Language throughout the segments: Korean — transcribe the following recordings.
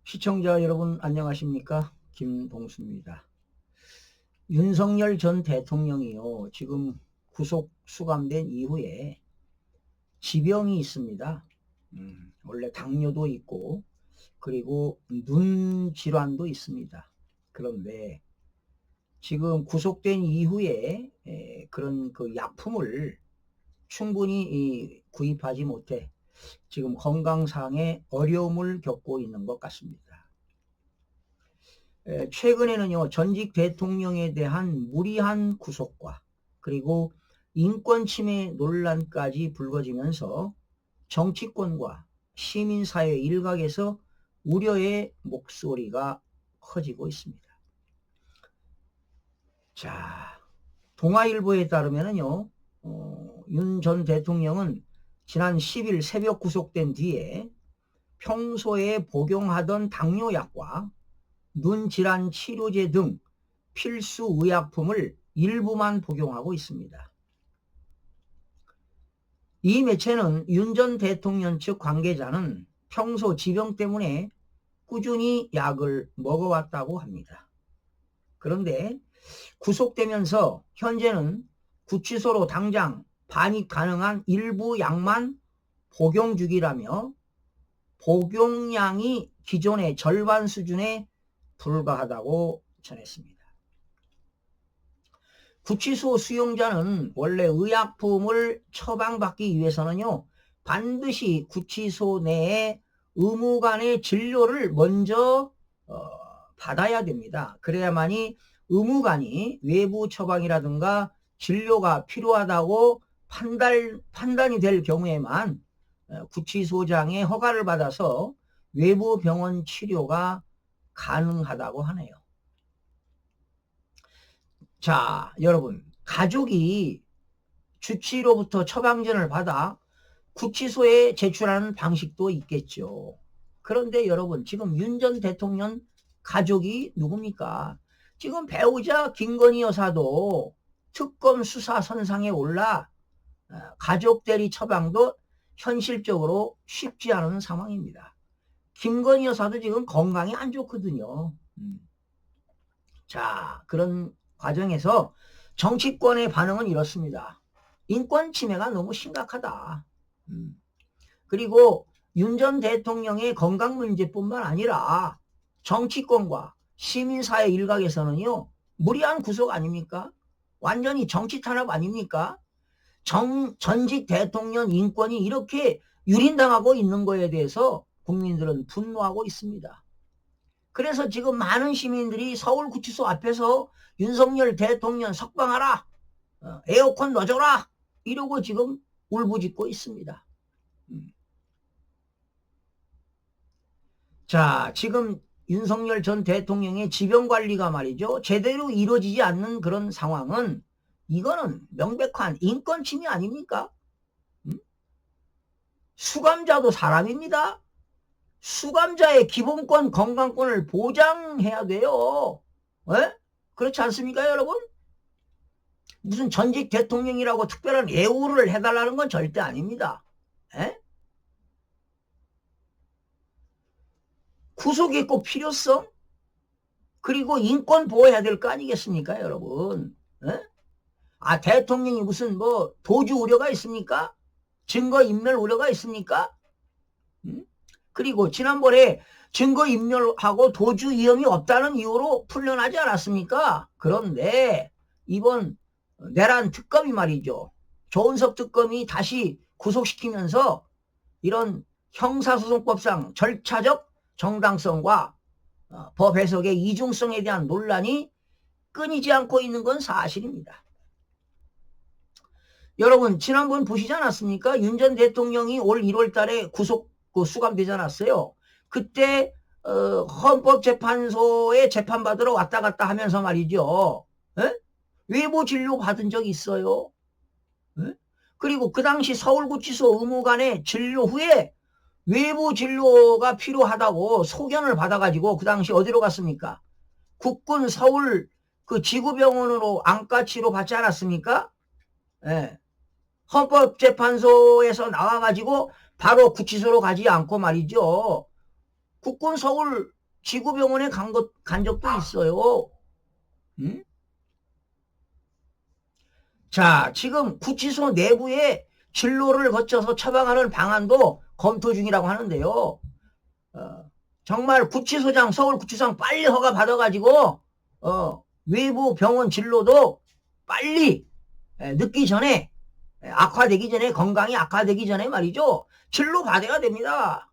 시청자 여러분 안녕하십니까? 김동수입니다. 윤석열 전 대통령이요, 지금 구속 수감된 이후에 지병이 있습니다. 원래 당뇨도 있고 그리고 눈 질환도 있습니다. 그런데 지금 구속된 이후에 그런 그 약품을 충분히 구입하지 못해 지금 건강상의 어려움을 겪고 있는 것 같습니다. 최근에는요, 전직 대통령에 대한 무리한 구속과 그리고 인권 침해 논란까지 불거지면서 정치권과 시민사회 일각에서 우려의 목소리가 커지고 있습니다. 자, 동아일보에 따르면은요, 윤 전 대통령은 지난 10일 새벽 구속된 뒤에 평소에 복용하던 당뇨약과 눈질환 치료제 등 필수 의약품을 일부만 복용하고 있습니다. 이 매체는 윤 전 대통령 측 관계자는 평소 지병 때문에 꾸준히 약을 먹어왔다고 합니다. 그런데 구속되면서 현재는 구치소로 당장 반입 가능한 일부 약만 복용 중이라며 복용량이 기존의 절반 수준에 불과하다고 전했습니다. 구치소 수용자는 원래 의약품을 처방받기 위해서는요, 반드시 구치소 내에 의무관의 진료를 먼저 받아야 됩니다. 그래야만이 의무관이 외부 처방이라든가 진료가 필요하다고 판단이 될 경우에만 구치소장의 허가를 받아서 외부 병원 치료가 가능하다고 하네요. 자, 여러분, 가족이 주치로부터 처방전을 받아 구치소에 제출하는 방식도 있겠죠. 그런데 여러분, 지금 윤 전 대통령 가족이 누굽니까? 지금 배우자 김건희 여사도 특검 수사 선상에 올라 가족 대리 처방도 현실적으로 쉽지 않은 상황입니다. 김건희 여사도 지금 건강이 안 좋거든요. 자, 그런 과정에서 정치권의 반응은 이렇습니다. 인권 침해가 너무 심각하다. 그리고 윤 전 대통령의 건강 문제뿐만 아니라 정치권과 시민사회 일각에서는요, 무리한 구속 아닙니까? 완전히 정치 탄압 아닙니까? 전직 대통령 인권이 이렇게 유린당하고 있는 거에 대해서 국민들은 분노하고 있습니다. 그래서 지금 많은 시민들이 서울구치소 앞에서 윤석열 대통령 석방하라, 에어컨 넣어줘라, 이러고 지금 울부짖고 있습니다. 자, 지금 윤석열 전 대통령의 지병관리가 말이죠, 제대로 이루어지지 않는 그런 상황은 이거는 명백한 인권 침해 아닙니까? 수감자도 사람입니다. 수감자의 기본권, 건강권을 보장해야 돼요. 에? 그렇지 않습니까, 여러분? 무슨 전직 대통령이라고 특별한 예우를 해달라는 건 절대 아닙니다. 에? 구속의 꼭 필요성? 그리고 인권 보호해야 될 거 아니겠습니까, 여러분? 에? 아, 대통령이 무슨 뭐 도주 우려가 있습니까? 증거인멸 우려가 있습니까? 그리고 지난번에 증거인멸하고 도주 위험이 없다는 이유로 풀려나지 않았습니까? 그런데 이번 내란 특검이 말이죠, 조은석 특검이 다시 구속시키면서 이런 형사소송법상 절차적 정당성과 법 해석의 이중성에 대한 논란이 끊이지 않고 있는 건 사실입니다. 여러분, 지난번 보시지 않았습니까? 윤 전 대통령이 올 1월 달에 수감되지 않았어요? 그때 헌법재판소에 재판받으러 왔다 갔다 하면서 말이죠, 에? 외부 진료 받은 적 있어요? 에? 그리고 그 당시 서울구치소 의무관의 진료 후에 외부 진료가 필요하다고 소견을 받아가지고 그 당시 어디로 갔습니까? 국군 서울 그 지구병원으로 안과치료 받지 않았습니까? 예. 헌법재판소에서 나와가지고 바로 구치소로 가지 않고 말이죠, 국군 서울 지구병원에 간 적도 있어요. 응? 자, 지금 구치소 내부에 진로를 거쳐서 처방하는 방안도 검토 중이라고 하는데요. 정말 구치소장, 서울구치소장 빨리 허가 받아가지고 외부 병원 진로도 빨리 늦기 전에, 악화되기 전에, 건강이 악화되기 전에 말이죠. 진로 받아야 됩니다.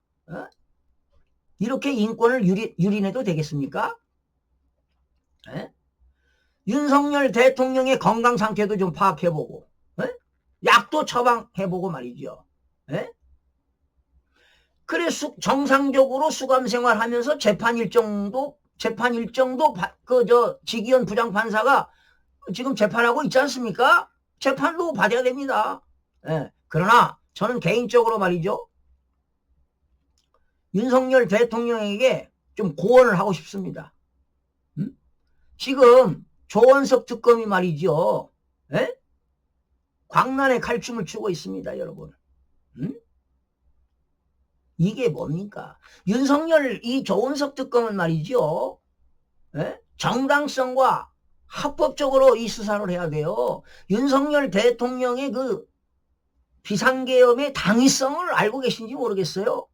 이렇게 인권을 유린해도 되겠습니까? 윤석열 대통령의 건강 상태도 좀 파악해보고, 약도 처방해보고 말이죠. 그래 정상적으로 수감 생활하면서 재판 일정도 지기현 부장판사가 지금 재판하고 있지 않습니까? 재판도 받아야 됩니다. 그러나 저는 개인적으로 말이죠. 윤석열 대통령에게 좀 고언을 하고 싶습니다. 지금 조원석 특검이 말이죠. 광란의 칼춤을 추고 있습니다, 여러분. 이게 뭡니까? 윤석열 이 조원석 특검은 말이죠. 정당성과 합법적으로 이 수사를 해야 돼요. 윤석열 대통령의 그 비상계엄의 당위성을 알고 계신지 모르겠어요.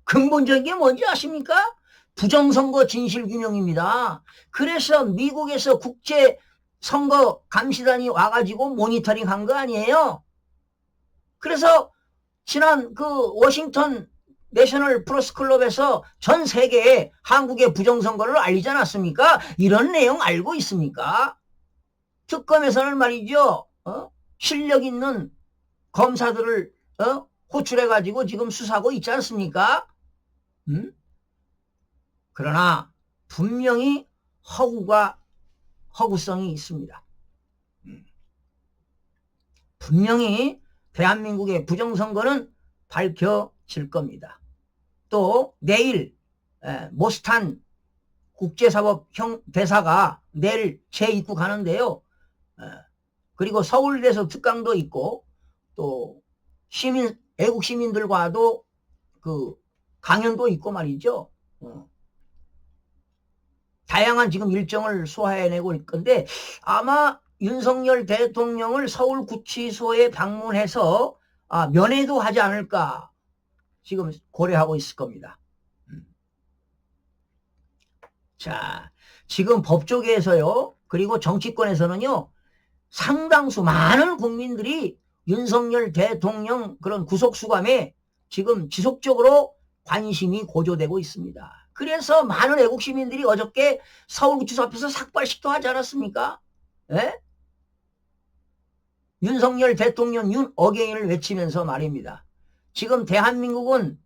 근본적인 게 뭔지 아십니까? 부정선거 진실규명입니다. 그래서 미국에서 국제선거 감시단이 와가지고 모니터링 한 거 아니에요? 그래서 지난 그 워싱턴 내셔널 프레스클럽에서 전 세계에 한국의 부정선거를 알리지 않았습니까? 이런 내용 알고 있습니까? 특검에서는 말이죠. 실력 있는 검사들을 호출해가지고 지금 수사하고 있지 않습니까? 그러나 분명히 허구성이 있습니다. 분명히 대한민국의 부정선거는 밝혀질 겁니다. 또 내일 모스탄 국제사법 대사가 내일 재입국하는데요. 그리고 서울대에서 특강도 있고 또 애국 시민들과도 그 강연도 있고 말이죠. 다양한 지금 일정을 소화해내고 있을 건데 아마 윤석열 대통령을 서울구치소에 방문해서 면회도 하지 않을까 지금 고려하고 있을 겁니다. 자, 지금 법조계에서요, 그리고 정치권에서는요, 상당수 많은 국민들이 윤석열 대통령 그런 구속수감에 지금 지속적으로 관심이 고조되고 있습니다. 그래서 많은 애국 시민들이 어저께 서울구치소 앞에서 삭발식도 하지 않았습니까? 윤석열 대통령 윤 어게인을 외치면서 말입니다. 지금 대한민국은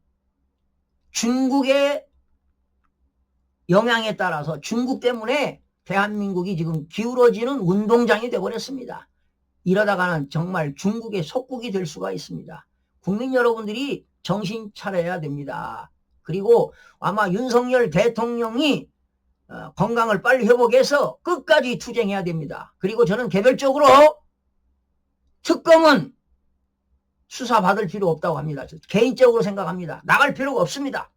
중국의 영향에 따라서 중국 때문에 대한민국이 지금 기울어지는 운동장이 되어버렸습니다. 이러다가는 정말 중국의 속국이 될 수가 있습니다. 국민 여러분들이 정신 차려야 됩니다. 그리고 아마 윤석열 대통령이 건강을 빨리 회복해서 끝까지 투쟁해야 됩니다. 그리고 저는 개별적으로 특검은 수사받을 필요 없다고 합니다. 개인적으로 생각합니다. 나갈 필요가 없습니다.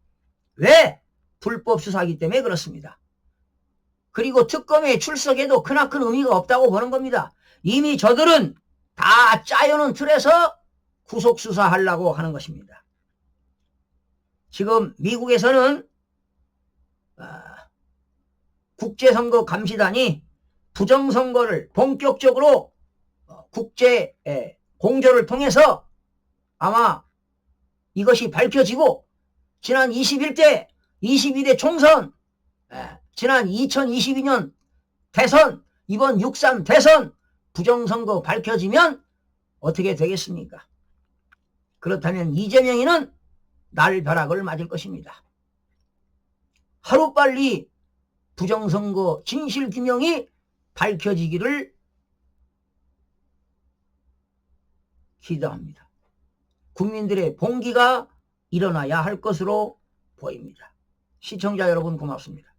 왜? 불법 수사이기 때문에 그렇습니다. 그리고 특검에 출석해도 크나큰 의미가 없다고 보는 겁니다. 이미 저들은 다 짜여놓은 틀에서 구속수사하려고 하는 것입니다. 지금 미국에서는 국제선거 감시단이 부정선거를 본격적으로 국제 공조를 통해서 아마 이것이 밝혀지고 지난 21대 22대 총선, 지난 2022년 대선, 이번 6.3 대선 부정선거 밝혀지면 어떻게 되겠습니까? 그렇다면 이재명이는 날벼락을 맞을 것입니다. 하루빨리 부정선거 진실규명이 밝혀지기를 기도합니다. 국민들의 봉기가 일어나야 할 것으로 보입니다. 시청자 여러분 고맙습니다.